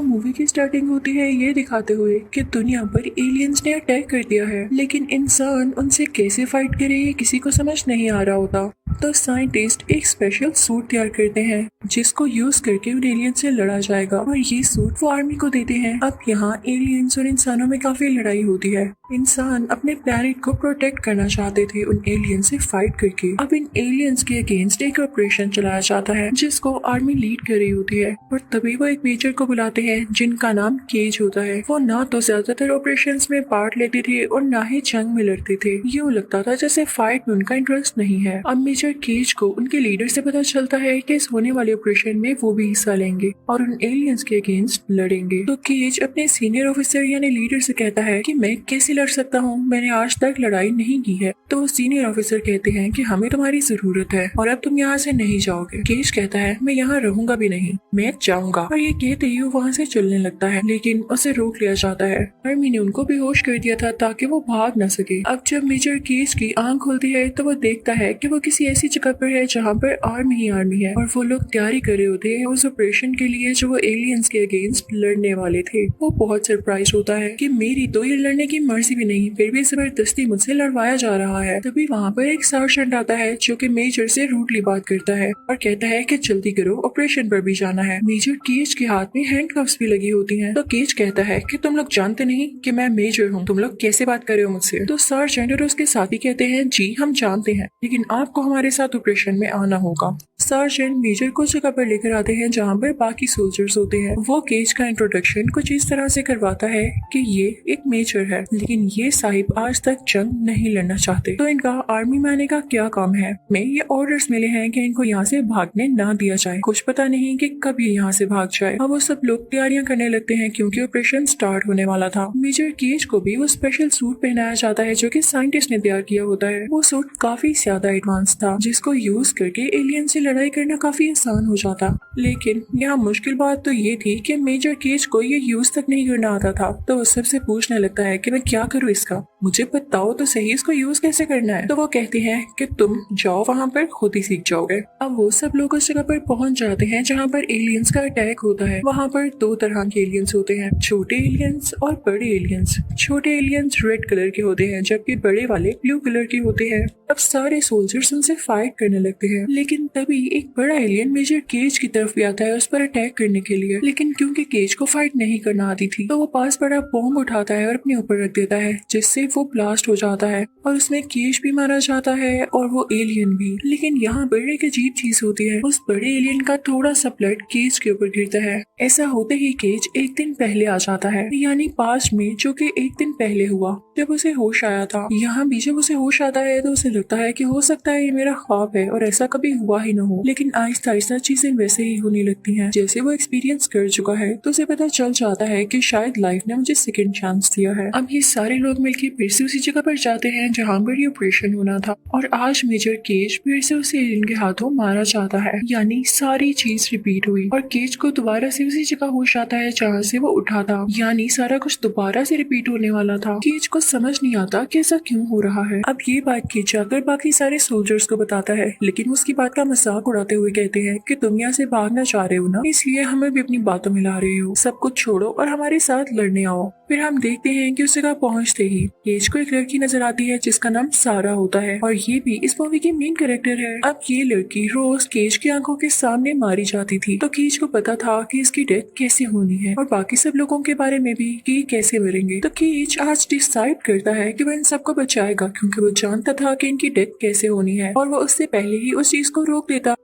तो मूवी की स्टार्टिंग होती है ये दिखाते हुए कि दुनिया पर एलियंस ने अटैक कर दिया है, लेकिन इंसान उनसे कैसे फाइट करे ये किसी को समझ नहीं आ रहा होता। तो साइंटिस्ट एक स्पेशल सूट तैयार करते हैं जिसको यूज करके उन एलियन से लड़ा जाएगा, और ये सूट वो आर्मी को देते हैं। अब यहाँ एलियंस और इंसानों में काफी लड़ाई होती है। इंसान अपने प्लेनेट को प्रोटेक्ट करना चाहते थे उन एलियन से फाइट करके। अब इन एलियंस के अगेंस्ट एक ऑपरेशन चलाया जाता है जिसको आर्मी लीड कर रही होती है, और तभी वो एक मेजर को बुलाते हैं जिनका नाम केज होता है। वो ना तो ज्यादातर ऑपरेशंस में पार्ट लेते थे और ना ही जंग में लड़ते थे। यूँ लगता था जैसे फाइट में उनका इंटरेस्ट नहीं है। अब मेजर केज को उनके लीडर से पता चलता है कि इस होने वाले ऑपरेशन में वो भी हिस्सा लेंगे और उन एलियंस के अगेंस्ट लड़ेंगे। तो केज अपने सीनियर ऑफिसर यानी लीडर से कहता है कि मैं कैसे लड़ सकता हूँ, मैंने आज तक लड़ाई नहीं की है। तो सीनियर ऑफिसर कहते हैं कि हमें तुम्हारी जरूरत है और अब तुम यहाँ से नहीं जाओगे। केज कहता है मैं यहाँ रहूंगा भी नहीं, मैं जाऊंगा। और ये कहते ही वो वहाँ से चलने लगता है, लेकिन उसे रोक लिया जाता है। आर्मी ने उनको बेहोश कर दिया था ताकि वो भाग न सके। अब जब मेजर केज की आंख खुलती है तो वो देखता है कि वो किसी ऐसी जगह पर है जहाँ पर आर्मी ही आर्मी है, और वो लोग तैयारी कर रहे होते हैं उस ऑपरेशन के लिए जो वो एलियंस के अगेंस्ट लड़ने वाले थे। वो बहुत सरप्राइज होता है कि मेरी तो ये लड़ने की मर्जी भी नहीं, फिर भी जबरदस्ती मुझसे लड़वाया जा रहा है। तभी वहाँ पर एक सर्जेंट आता है जो कि मेजर से रूडली बात करता है और कहता है कि जल्दी करो, ऑपरेशन पर भी जाना है। मेजर केज के हाथ में हैंडकफ्स भी लगी होती हैं। तो केज कहता है कि तुम लोग जानते नहीं कि मैं मेजर हूँ, तुम लोग कैसे बात कर रहे हो मुझसे। तो सर्जेंट और उसके साथी कहते हैं जी हम जानते हैं, लेकिन आपको हमारे साथ ऑपरेशन में आना होगा। सर्जेंट मेजर को जगह पर लेकर आते हैं जहाँ पर बाकी सोल्जर्स होते हैं। वो केज का इंट्रोडक्शन कुछ इस तरह से करवाता है कि ये एक मेजर है, लेकिन ये साहिब आज तक जंग नहीं लड़ना चाहते। तो इनका आर्मी में आने का क्या काम है? में ये ऑर्डर्स मिले हैं कि इनको यहाँ से भागने ना दिया जाए। कुछ पता नहीं कि कब ये यहाँ से भाग जाए। अब वो सब लोग तैयारियां करने लगते हैं क्योंकि ऑपरेशन स्टार्ट होने वाला था। मेजर केज को भी वो स्पेशल सूट पहनाया जाता है जो कि साइंटिस्ट ने तैयार किया होता है। वो सूट काफी ज्यादा एडवांस था जिसको यूज करके एलियन से लड़ाई करना काफी आसान हो जाता। लेकिन यहाँ मुश्किल बात तो ये थी कि मेजर केज को ये यूज तक नहीं करना आता था। तो वो सबसे पूछने लगता है कि मैं क्या करूँ इसका, मुझे बताओ तो सही इसको यूज कैसे करना है। तो वो कहती हैं कि तुम जाओ वहाँ पर खुद ही सीख जाओगे। अब वो सब लोग उस जगह पर पहुंच जाते हैं जहाँ पर एलियंस का अटैक होता है। वहाँ पर दो तरह के एलियंस होते हैं, छोटे एलियंस और बड़े एलियंस। छोटे एलियंस रेड कलर के होते हैं जबकि बड़े वाले ब्लू कलर के होते हैं। अब सारे सोल्जर्स उनसे फाइट करने लगते हैं, लेकिन तभी एक बड़ा एलियन मेजर केज की तरफ भी आता है उस पर अटैक करने के लिए। लेकिन क्योंकि केज को फाइट नहीं करना आती थी तो वो पास बड़ा बॉम्ब उठाता है और अपने ऊपर रख देता है, जिससे वो ब्लास्ट हो जाता है और उसमें केज भी मारा जाता है और वो एलियन भी। लेकिन यहाँ पर एक अजीब चीज होती है, उस बड़े एलियन का थोड़ा सा ब्लड केज के ऊपर गिरता है। ऐसा होते ही केज एक दिन पहले आ जाता है, यानी पास्ट में, जो कि एक दिन पहले हुआ जब उसे होश आया था। यहाँ भी जब उसे होश आता है तो उसे लगता है कि हो सकता है ये मेरा ख्वाब है और ऐसा कभी हुआ ही न हो। लेकिन आहिस्ता आहिस्ता चीजें वैसे ही होने लगती हैं जैसे वो एक्सपीरियंस कर चुका है। तो उसे पता चल जाता है कि शायद लाइफ ने मुझे सेकंड चांस दिया है। अब ये सारे लोग मिलकर फिर से उसी जगह पर जाते हैं जहाँ पर ये ऑपरेशन होना था, और आज मेजर केज फिर से उसे एलियन के हाथों मारा जाता है। यानी सारी चीज रिपीट हुई और केज को दोबारा से उसी जगह होश आता है जहाँ से वो उठा था। यानी सारा कुछ दोबारा से रिपीट होने वाला था। केज को समझ नहीं आता कि ऐसा क्यों हो रहा है। अब ये बात केज जाकर बाकी सारे सोल्जर्स को बताता है, लेकिन उसकी बात का मजाक उड़ाते हुए कहते हैं कि तुम यहाँ से भागना चाह रहे हो ना, इसलिए हमें भी अपनी बातों में ला रहे हो। सब कुछ छोड़ो और हमारे साथ लड़ने आओ। फिर हम देखते हैं कि उस जगह पहुंचते ही केज को एक लड़की नजर आती है जिसका नाम सारा होता है, और ये भी इस मूवी की मेन कैरेक्टर है। अब ये लड़की रोज केज की आंखों के सामने मारी जाती थी, तो केज को पता था कि इसकी डेथ कैसे होनी है और बाकी सब लोगों के बारे में भी कि कैसे मरेंगे। तो केज आज डिसाइड करता है कि वह इन सबको बचाएगा क्योंकि वो जानता था कि इनकी डेथ कैसे होनी है, और वो उससे पहले ही उस चीज को रोक देता।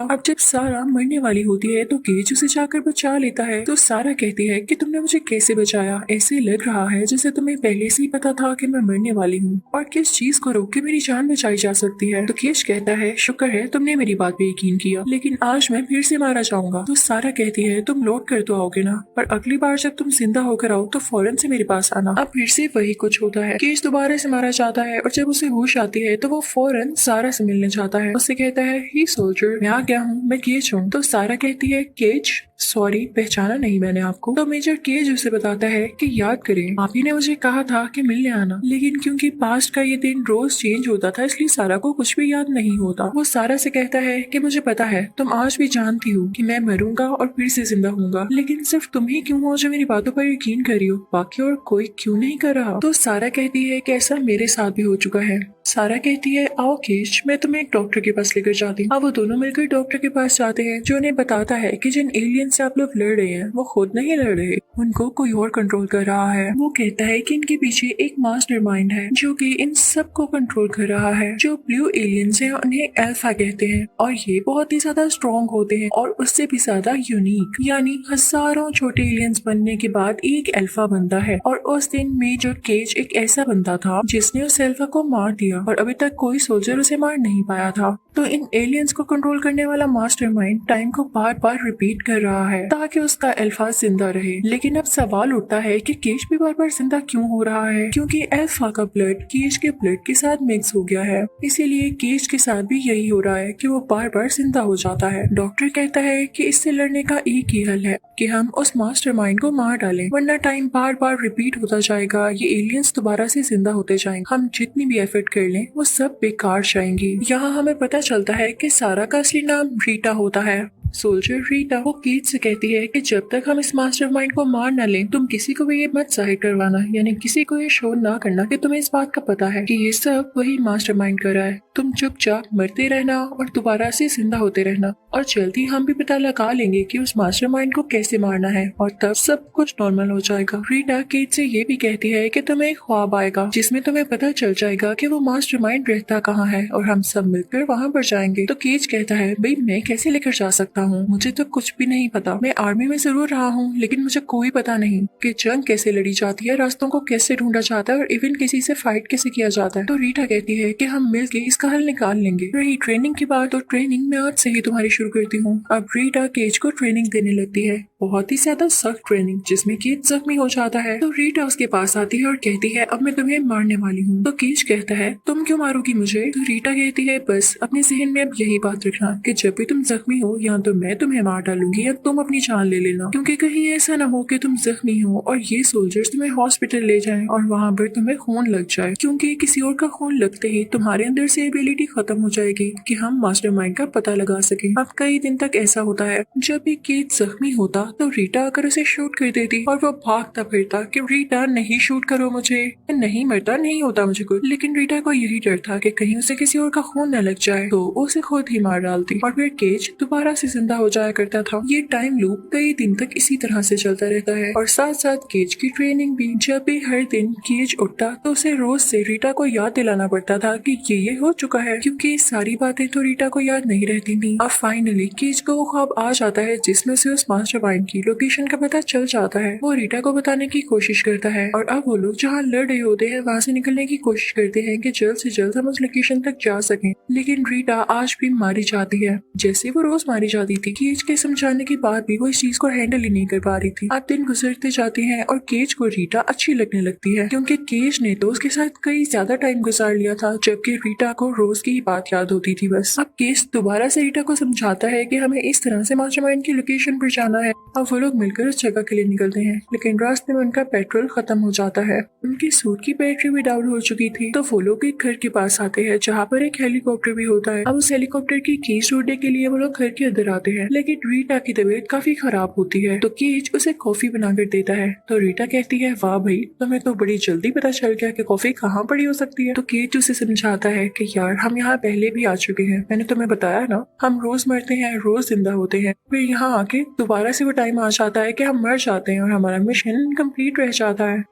अब जब सारा मरने वाली होती है तो केज उसे जाकर बचा लेता है। तो सारा कहती है कि तुमने मुझे कैसे बचाया, ऐसे लग रहा है जैसे तुम्हें पहले से ही पता था कि मैं मरने वाली हूँ और किस चीज को रोक के मेरी जान बचाई जा सकती है। तो केज कहता है शुक्र है तुमने मेरी बात पे यकीन किया, लेकिन आज मैं फिर से मारा जाऊंगा। तो सारा कहती है तुम लौट कर तो आओगे ना, पर अगली बार जब तुम जिंदा होकर आओ तो फौरन से मेरे पास आना। अब फिर से वही कुछ होता है, केज दोबारा से मारा जाता है और जब उसे होश आती है तो वो फौरन सारा से मिलने जाता है। उससे कहता है ही सोल्जर, मैं आ क्या हूँ? मैं केज हूँ। तो सारा कहती है केज, सॉरी पहचाना नहीं मैंने आपको। तो मेजर केज उसे बताता है कि याद करें, आप ही ने मुझे कहा था कि मिलने आना, लेकिन क्योंकि पास्ट का ये दिन रोज चेंज होता था इसलिए सारा को कुछ भी याद नहीं होता। वो सारा से कहता है कि मुझे पता है तुम आज भी जानती हो कि मैं मरूंगा और फिर से जिंदा होऊंगा, लेकिन सिर्फ तुम ही क्यों हो जो मेरी बातों पर यकीन कर रही हो, बाकी और कोई क्यों नहीं कर रहा। तो सारा कहती है कि ऐसा मेरे साथ भी हो चुका है। सारा कहती है आओ केश, मैं तुम्हें एक डॉक्टर के पास लेकर जाती हूँ। अब वो दोनों मिलकर डॉक्टर के पास जाते हैं जो उन्हें बताता है कि जिन एलियन से आप लोग लड़ रहे हैं वो खुद नहीं लड़ रहे, उनको कोई और कंट्रोल कर रहा है। वो कहता है कि इनके पीछे एक मास्टरमाइंड है जो कि इन सब को कंट्रोल कर रहा है। जो ब्लू एलियंस हैं उन्हें अल्फा कहते हैं और ये बहुत ही ज्यादा स्ट्रॉन्ग होते हैं और उससे भी ज्यादा यूनिक, यानी हजारों छोटे एलियंस बनने के बाद एक अल्फा बनता है। और उस दिन मेजर केज एक ऐसा बंदा था जिसने उस अल्फा को मार दिया और अभी तक कोई सोल्जर उसे मार नहीं पाया था। तो इन एलियंस को कंट्रोल करने वाला मास्टरमाइंड टाइम को बार बार रिपीट कर रहा है ताकि उसका अल्फा जिंदा रहे। लेकिन अब सवाल उठता है कि केज भी बार बार जिंदा क्यों हो रहा है, क्योंकि अल्फा का ब्लड केज के ब्लड के साथ मिक्स हो गया है, इसीलिए केज के साथ भी यही हो रहा है कि वो बार बार जिंदा हो जाता है। डॉक्टर कहता है कि इससे लड़ने का एक ही हल है कि हम उस मास्टरमाइंड को मार डालें, वरना टाइम बार बार रिपीट होता जाएगा, ये एलियंस दोबारा से जिंदा होते जाएंगे, हम जितनी भी एफर्ट कर लें वो सब बेकार जाएंगी। यहाँ हमें पता चलता है कि सारा का असली नाम रीटा होता है। सोल्जर रीटा वो कीट से कहती है कि जब तक हम इस मास्टरमाइंड को मार न लें तुम किसी को भी ये मत जाहिर करवाना, यानी किसी को ये शो ना करना कि तुम्हें इस बात का पता है कि ये सब वही मास्टरमाइंड कर रहा है। तुम चुपचाप मरते रहना और दोबारा से जिंदा होते रहना और जल्दी हम भी पता लगा लेंगे कि उस मास्टरमाइंड को कैसे मारना है और तब सब कुछ नॉर्मल हो जाएगा। रीटा कीट से ये भी कहती है कि तुम्हें एक ख्वाब आएगा जिसमें तुम्हें पता चल जाएगा कि वो मास्टरमाइंड रहता कहाँ है और हम सब मिलकर वहाँ पर जाएंगे। तो केज कहता है भाई मैं कैसे लेकर जा सकता हूँ, मुझे तो कुछ भी नहीं पता। मैं आर्मी में जरूर रहा हूँ लेकिन मुझे कोई पता नहीं कि जंग कैसे लड़ी जाती है, रास्तों को कैसे ढूंढा जाता है और इवन किसी से फाइट कैसे किया जाता है। तो रीटा कहती है कि हम मिलके इसका हल निकाल लेंगे। रही ट्रेनिंग की बात, तो ट्रेनिंग मैं आज से ही तुम्हारी शुरू करती हूँ। अब रीटा केज को ट्रेनिंग देने लगती है, बहुत ही ज्यादा सख्त ट्रेनिंग जिसमें केज जख्मी हो जाता है। तो रीटा उसके पास आती है और कहती है अब मैं तुम्हें मारने वाली हूँ। तो केज कहता है तुम क्यों मारोगी मुझे। तो रीटा कहती है बस अपने जहन में अब यही बात रखना कि जब भी तुम जख्मी हो या तो मैं तुम्हें मार डालूंगी या तुम अपनी जान ले लेना, क्योंकि कहीं ऐसा ना हो कि तुम जख्मी हो और ये सोल्जर्स तुम्हें हॉस्पिटल ले जाएं और वहाँ पर तुम्हें खून लग जाए, क्योंकि किसी और का खून लगते ही तुम्हारे अंदर से एबिलिटी खत्म हो जाएगी कि हम मास्टरमाइंड का पता लगा सकें। अब कई दिन तक ऐसा होता है, जब भी केज जख्मी होता तो रीटा आकर उसे शूट कर देती और वो भागता फिरता कि रीटा नहीं शूट करो मुझे, नहीं मरता नहीं होता मुझे कुछ। लेकिन रीटा को यही डर था कि कहीं उसे किसी और का खून न लग जाए, तो उसे खुद ही मार डालती और फिर केज दोबारा से जिंदा हो जाया करता था। ये टाइम लूप कई दिन तक इसी तरह से चलता रहता है और साथ साथ केज की ट्रेनिंग भी। जब भी हर दिन केज उठता तो उसे रोज से रीटा को याद दिलाना पड़ता था कि ये हो चुका है, क्योंकि सारी बातें तो रीटा को याद नहीं रहती थी। अब फाइनली केज को वो ख्वाब आ जाता है जिसमें से उस मास्टरमाइंड की लोकेशन का पता चल जाता है। वो रीटा को बताने की कोशिश करता है और अब वो लोग जहाँ लड़ रहे होते हैं वहाँ से निकलने की कोशिश करते हैं कि जल्द से जल्द हम उस लोकेशन तक जा सकें। लेकिन रीटा आज भी मारी जाती है जैसे वो रोज मारी जाती थी। केज के समझाने के बाद भी वो इस चीज को हैंडल ही नहीं कर पा रही थी। अब दिन गुजरते जाते हैं और केज को रीटा अच्छी लगने लगती है, क्योंकि केज ने तो उसके साथ कई ज्यादा टाइम गुजार लिया था, जबकि रीटा को रोज की ही बात याद होती थी बस। अब केज दोबारा से रीटा को समझाता है कि हमें इस तरह से मास्टरमाइंड की लोकेशन पर जाना है। अब वो लोग मिलकर उस जगह के लिए निकलते हैं, लेकिन रास्ते में उनका पेट्रोल खत्म हो जाता है। उनकी सूट की बैटरी भी डाउन हो चुकी थी। तो वो लोग एक घर के पास आते हैं जहाँ पर एक हेलीकॉप्टर भी होता है। अब उस हेलीकॉप्टर की कीज ढूंढने के लिए वो लोग घर के अंदर आते हैं, लेकिन रीटा की तबीयत काफी खराब होती है। तो केज उसे कॉफी बनाकर देता है। तो रीटा कहती है वाह भाई, तुम्हें तो बड़ी जल्दी पता चल गया कि कॉफी कहाँ पड़ी हो सकती है। तो केज उसे समझाता है कि यार हम यहाँ पहले भी आ चुके हैं, मैंने तुम्हें बताया ना, हम रोज मरते हैं रोज जिंदा होते हैं, फिर यहाँ आके दोबारा से वो टाइम आ जाता है कि हम मर जाते हैं और हमारा मिशन इनकम्प्लीट रह जाता है।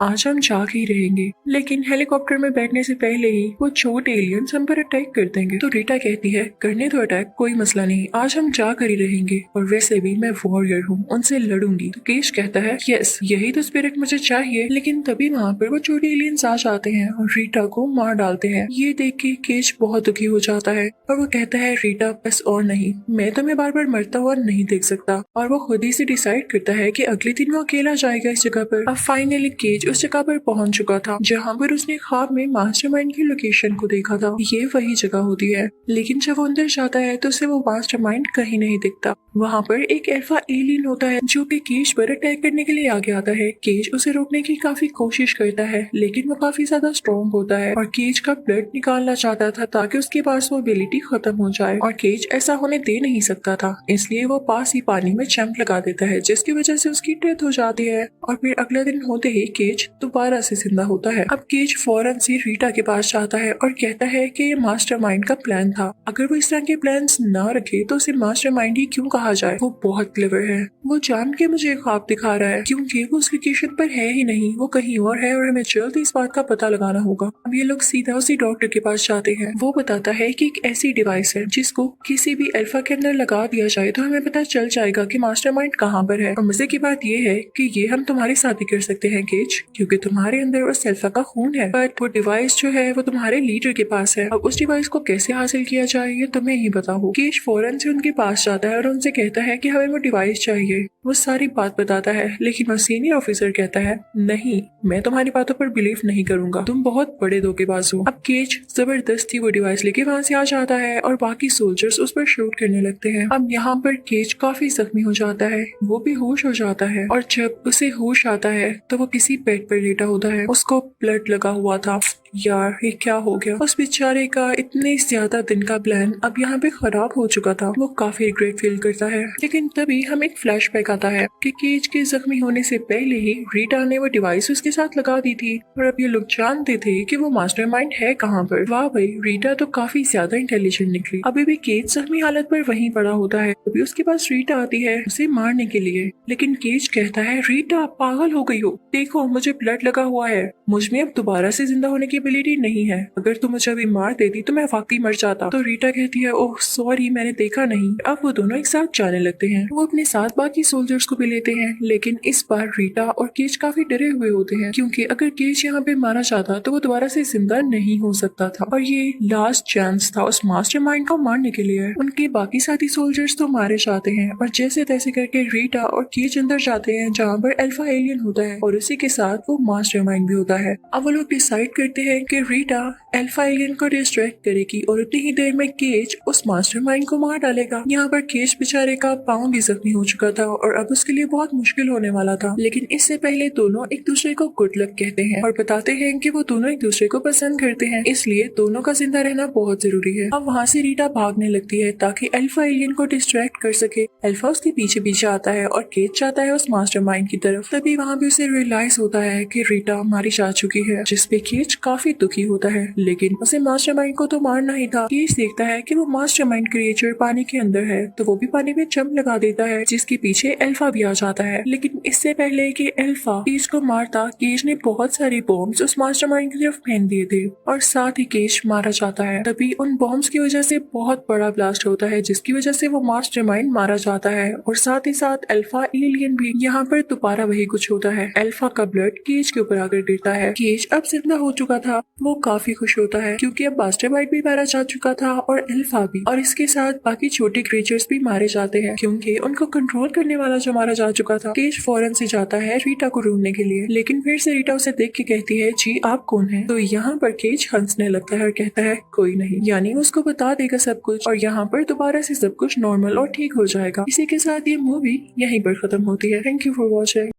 आज हम जाग ही रहेंगे। लेकिन हेलीकॉप्टर में बैठने से पहले ही वो छोटे एलियंस हम पर अटैक कर देंगे। तो रीटा कहती है करने दो अटैक, कोई मसला नहीं, आज हम जाग कर ही रहेंगे और वैसे भी मैं वॉरियर हूँ, उनसे लड़ूंगी। तो केश कहता है यस यही तो स्पिरिट मुझे चाहिए। लेकिन तभी वहाँ पर वो छोटे एलियंस आ जाते हैं और रीटा को मार डालते हैं। ये देख के केश बहुत दुखी हो जाता है और वो कहता है रीटा बस और नहीं, मैं तुम्हें बार बार मरता हुआ नहीं देख सकता। और वो खुद ही से डिसाइड करता है कि अगले दिन वो अकेला जाएगा इस जगह पर। अब फाइनली केज उस जगह पर पहुंच चुका था जहाँ पर उसने ख्वाब में मास्टरमाइंड की लोकेशन को देखा था। ये वही जगह होती है, लेकिन जब वो अंदर जाता है तो उसे वो मास्टरमाइंड कहीं नहीं दिखता। वहाँ पर एक अल्फा एलियन होता है जो कि केज पर अटैक करने के लिए आगे आता है। केज उसे रोकने की काफी कोशिश करता है, लेकिन वो काफी ज्यादा स्ट्रॉन्ग होता है और केज का ब्लड निकालना चाहता था ताकि उसके पास वो एबिलिटी खत्म हो जाए, और केज ऐसा होने दे नहीं सकता था, इसलिए वो पास ही पानी में जंप लगा देता है जिसकी वजह से उसकी डेथ हो जाती है। और फिर अगले दिन होते ही केज दोबारा से जिंदा होता है। अब केज फौरन से रीटा के पास जाता है और कहता है कि ये मास्टरमाइंड का प्लान था, अगर वो इस तरह के प्लान्स ना रखे तो उसे मास्टरमाइंड ही क्यों कहा जाए। वो बहुत क्लेवर है, वो जान के मुझे ख्वाब दिखा रहा है क्योंकि वो उस लोकेशन पर है ही नहीं, वो कहीं और है और हमें जल्द इस बात का पता लगाना होगा। अब ये लोग सीधा उसी डॉक्टर के पास जाते हैं। वो बताता है कि एक ऐसी डिवाइस है जिसको किसी भी अल्फा के अंदर लगा दिया जाए तो हमें पता चल जाएगा कि मास्टरमाइंड कहाँ पर है। और मजे की बात ये है कि ये हम तुम्हारे साथ ही कर सकते हैं केज, क्योंकि तुम्हारे अंदर उस अल्फा का खून है, बट वो डिवाइस जो है वो तुम्हारे लीडर के पास है। अब उस डिवाइस को कैसे हासिल किया जाए ये तुम्हें ही पता हो। केज फौरन से उनके पास जाता है और उनसे कहता है कि हमें वो डिवाइस चाहिए। वो सारी बात बताता है, लेकिन वो सीनियर ऑफिसर कहता है नहीं, मैं तुम्हारी बातों पर बिलीव नहीं करूंगा, तुम बहुत बड़े धोखेबाज हो। अब केज जबरदस्ती वो डिवाइस लेके वहाँ से आ जाता है और बाकी सोल्जर्स उस पर शूट करने लगते हैं। अब यहाँ पर केज काफी जख्मी हो जाता है, वो भी होश हो जाता है, और जब उसे होश आता है तो वो किसी बेड पर लेटा होता है, उसको ब्लड लगा हुआ था। यार ये क्या हो गया, उस बेचारे का इतने ज्यादा दिन का प्लान अब यहाँ पे खराब हो चुका था। वो काफी रिग्रेट फील करता है, लेकिन तभी हम एक फ्लैशबैक आता है कि केज के जख्मी होने से पहले ही रीटा ने वो डिवाइस उसके साथ लगा दी थी, और अब ये लोग जानते थे कि वो मास्टरमाइंड है कहाँ पर। वाह भाई, रीटा तो काफी ज्यादा इंटेलिजेंट निकली। अभी भी केज जख्मी हालत पर वहीं पड़ा होता है, अभी उसके पास रीटा आती है उसे मारने के लिए, लेकिन केज कहता है रीटा पागल हो गई हो, देखो मुझे ब्लड लगा हुआ है, मुझ में अब दोबारा से जिंदा होने की एबिलिटी नहीं है, अगर तुम मुझे अभी मार देती तो मैं वाकई मर जाता। तो रीटा कहती है ओह सॉरी मैंने देखा नहीं। अब वो दोनों एक साथ जाने लगते हैं, वो अपने साथ बाकी सोल्जर्स को भी लेते हैं, लेकिन इस बार रीटा और केज काफी डरे हुए होते हैं क्योंकि अगर केज यहाँ पे मारा जाता तो वो दोबारा से जिंदा नहीं हो सकता था, और ये लास्ट चांस था उस मास्टरमाइंड को मारने के लिए। उनके बाकी साथी सोल्जर्स तो मारे जाते हैं और जैसे तैसे करके रीटा और केज अंदर जाते हैं जहाँ पर अल्फा एलियन होता है और उसी के साथ वो मास्टरमाइंड भी होता है। अब वो लोग डिसाइड करते हैं कि रीटा अल्फा एलियन को डिस्ट्रैक्ट करेगी और उतनी ही देर में केज उस मास्टरमाइंड को मार डालेगा। यहाँ पर केज बेचारे का पाँव भी जख्मी हो चुका था और अब उसके लिए बहुत मुश्किल होने वाला था, लेकिन इससे पहले दोनों एक दूसरे को गुड लक कहते हैं और बताते हैं कि वो दोनों एक दूसरे को पसंद करते हैं, इसलिए दोनों का जिंदा रहना बहुत जरूरी है। अब वहाँ से रीटा भागने लगती है ताकि अल्फा एलियन को डिस्ट्रैक्ट कर सके। अल्फा उसके पीछे पीछे आता है और केज जाता है उस मास्टरमाइंड की तरफ। तभी वहाँ भी उसे रियलाइज होता है कि रीटा मारी जा चुकी है, जिसपे केज काफी दुखी होता है, लेकिन उसे मास्टरमाइंड को तो मारना ही था। केज देखता है कि वो मास्टरमाइंड क्रिएचर पानी के अंदर है, तो वो भी पानी में जंप लगा देता है, जिसके पीछे अल्फा भी आ जाता है। लेकिन इससे पहले कि अल्फा केज को मारता, केज ने बहुत सारी बॉम्ब्स उस मास्टरमाइंड की तरफ फेंक दिए थे और साथ ही केज मारा जाता है। तभी उन बॉम्ब्स की वजह से बहुत बड़ा ब्लास्ट होता है, जिसकी वजह से वो मास्टरमाइंड मारा जाता है और साथ ही साथ अल्फा एलियन भी। यहाँ पर दोबारा वही कुछ होता है, अल्फा का ब्लड केज के ऊपर आकर गिरता है। केज अब जिंदा हो चुका था, वो काफी खुश होता है क्योंकि अब मास्टरमाइंड भी मारा जा चुका था और अल्फा भी, और इसके साथ बाकी छोटे क्रिएचर्स भी मारे जाते हैं क्योंकि उनको कंट्रोल करने वाला जो मारा जा चुका था। केज फौरन से जाता है रीटा को ढूंढने के लिए, लेकिन फिर से रीटा उसे देख के कहती है जी आप कौन है। तो यहाँ पर केज हंसने लगता है और कहता है कोई नहीं, यानी उसको बता देगा सब कुछ और यहाँ पर दोबारा से सब कुछ नॉर्मल और ठीक हो जाएगा। इसी के साथ ये मूवी यहीं पर खत्म होती है। Thank you for watching.